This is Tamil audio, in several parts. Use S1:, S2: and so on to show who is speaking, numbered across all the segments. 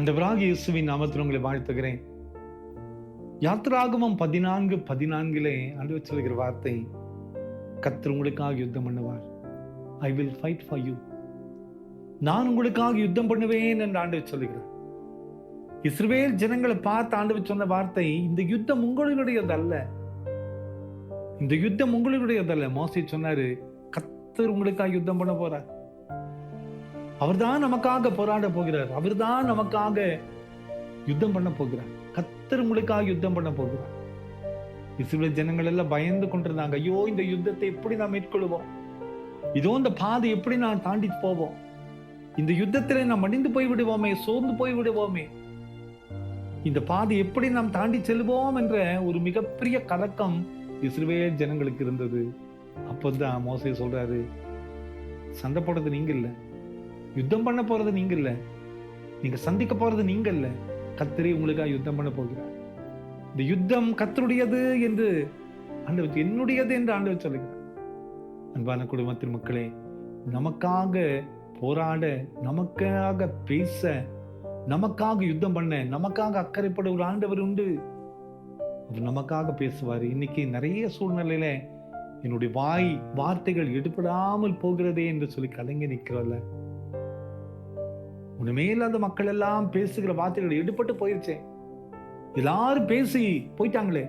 S1: ஆண்டவராகிய இயேசுவின் நாமத்தில் உங்களை வாழ்த்துகிறேன். யாத்திராகமம் 14:14 ஆண்டவர் சொல்லுகிற வார்த்தை, கர்த்தர் உங்களுக்காக யுத்தம் பண்ணுவார். I will fight for you. நான் உங்களுக்காக யுத்தம் பண்ணுவேன் என்று ஆண்டவர் சொல்லுகிறார். இஸ்ரவேல் ஜனங்களை பார்த்து ஆண்டவர் சொன்ன வார்த்தை, இந்த யுத்தம் உங்களுடையதல்ல, இந்த யுத்தம் உங்களுடையதல்ல. மோசே சொன்னாரு, கர்த்தர் உங்களுக்காக யுத்தம் பண்ண போறார். அவர்தான் நமக்காக போராட போகிறார். அவர்தான் நமக்காக யுத்தம் பண்ண போகிறார். கர்த்தர் உங்களுக்காக யுத்தம் பண்ண போகிறார். இஸ்ரவேல் ஜனங்கள் எல்லாம் பயந்து கொண்டிருந்தாங்க. ஐயோ, இந்த யுத்தத்தை எப்படி நாம் மேற்கொள்வோம்? இதோ இந்த பாதை எப்படி நான் தாண்டி போவோம்? இந்த யுத்தத்திலே நாம் மடிந்து போய் விடுவோமே, சோர்ந்து போய் விடுவோமே, இந்த பாதை எப்படி நாம் தாண்டி செல்வோம் என்ற ஒரு மிகப்பெரிய கலக்கம் இஸ்ரவேல் ஜனங்களுக்கு இருந்தது. அப்போதான் மோசே சொல்றாரு, சண்டை போடுறது நீங்க இல்ல, யுத்தம் பண்ண போறது நீங்க இல்ல, நீங்க சந்திக்க போறது நீங்க இல்ல, கர்த்தரே உங்களுக்காக யுத்தம் பண்ண போகிறார். இந்த யுத்தம் கர்த்தருடையது என்று ஆண்டவர், என்னுடையது என்று ஆண்டவர் சொல்லுகிறார். அன்பான குடும்பத்தின் மக்களே, நமக்காக போராட, நமக்காக பேச, நமக்காக யுத்தம் பண்ண, நமக்காக அக்கறைப்பட ஒரு ஆண்டவர் உண்டு. அவர் நமக்காக பேசுவார். இன்னைக்கு நிறைய சூழ்நிலையில என்னுடைய வார்த்தைகள் எடுபடாமல் போகிறதே என்று சொல்லி கலங்கி நிற்கிறோம்ல. உன்னுமே இல்லாத மக்கள் எல்லாம் பேசுகிற வார்த்தைகள் எடுபட்டு போயிருச்சே, எல்லாரும் பேசி போயிட்டாங்களே.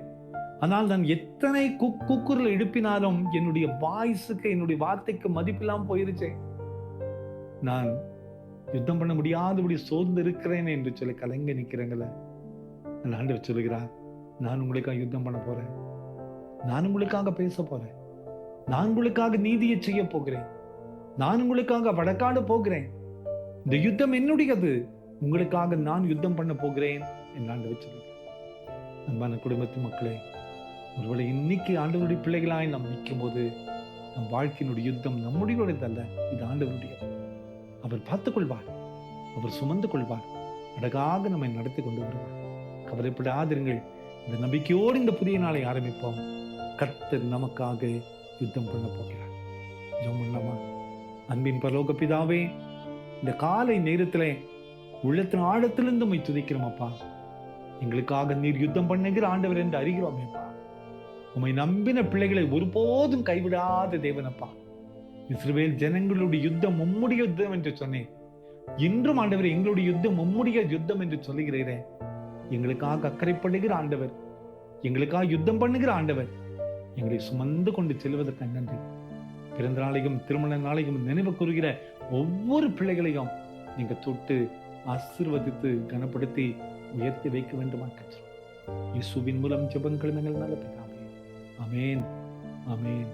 S1: ஆனால் நான் எத்தனை கூக்குரல் எழுப்பினாலும் என்னுடைய வாய்ஸுக்கு, என்னுடைய வார்த்தைக்கு மதிப்பில்லாம போயிருச்சே. நான் யுத்தம் பண்ண முடியாதபடி சோர்ந்து இருக்கிறேன் என்று சொல்லி கலங்க நிற்கிறேங்கள. ஆண்டவர் சொல்லுகிறார், நான் உங்களுக்காக யுத்தம் பண்ண போறேன், நான் உங்களுக்காக பேச போறேன், நான் உங்களுக்காக நீதியை செய்ய போகிறேன், நான் உங்களுக்காக வழக்காட போகிறேன். இந்த யுத்தம் என்னுடையது, உங்களுக்காக நான் யுத்தம் பண்ண போகிறேன் என்று ஆண்டவர் சொல்லுகிறார். அன்பான குடும்பத்து மக்களே, ஒருவேளை இன்னைக்கு ஆண்டவருடைய பிள்ளைகளாய் நாம் நிற்கும் போது, நம் வாழ்க்கையினுடைய யுத்தம் நம்முடையதல்ல, இது ஆண்டவருடையது. அவர் பார்த்துக் கொள்வார், அவர் சுமந்து கொள்வார், அழகாக நம்மை நடத்தி கொண்டு வருவார். கவலைப்படாதிருங்கள். இந்த நம்பிக்கையோடு இந்த புதிய நாளை ஆரம்பிப்போம். கர்த்தர் நமக்காக யுத்தம் பண்ண போகிறார். ஜெபம் பண்ணலாமா? அன்பின் பரலோக பிதாவே, இந்த காலை நேரத்திலே உள்ளத்தின் ஆழத்திலிருந்து உம்மை துதிக்கிறோம் அப்பா. எங்களுக்காக நீர் யுத்தம் பண்ணுகிற ஆண்டவர் என்று அறிகிறோம் அப்பா. உம்மை நம்பின பிள்ளைகளை ஒருபோதும் கைவிடாத தேவனப்பா. இஸ்ரவேல் ஜனங்களுடைய யுத்தம் உம்முடைய யுத்தம் என்று சொன்னேன். இன்றும் ஆண்டவர், எங்களுடைய யுத்தம் உம்முடைய யுத்தம் என்று சொல்லுகிறீரே. எங்களுக்காக அக்கறைப்படுகிற ஆண்டவர், எங்களுக்காக யுத்தம் பண்ணுகிற ஆண்டவர், எங்களை சுமந்து கொண்டு செல்வதற்கு நன்றி. பிறந்த நாளையும் திருமண நாளையும் நினைவு கூறுகிற ஒவ்வொரு பிள்ளைகளையும் நீங்க தொட்டு ஆசீர்வதித்து கனப்படுத்தி உயர்த்தி வைக்க வேண்டுமா கர்த்தர். இயேசுவின் மூலம் ஜெபங்கள் நல்ல பிதாவே. ஆமென், ஆமென்.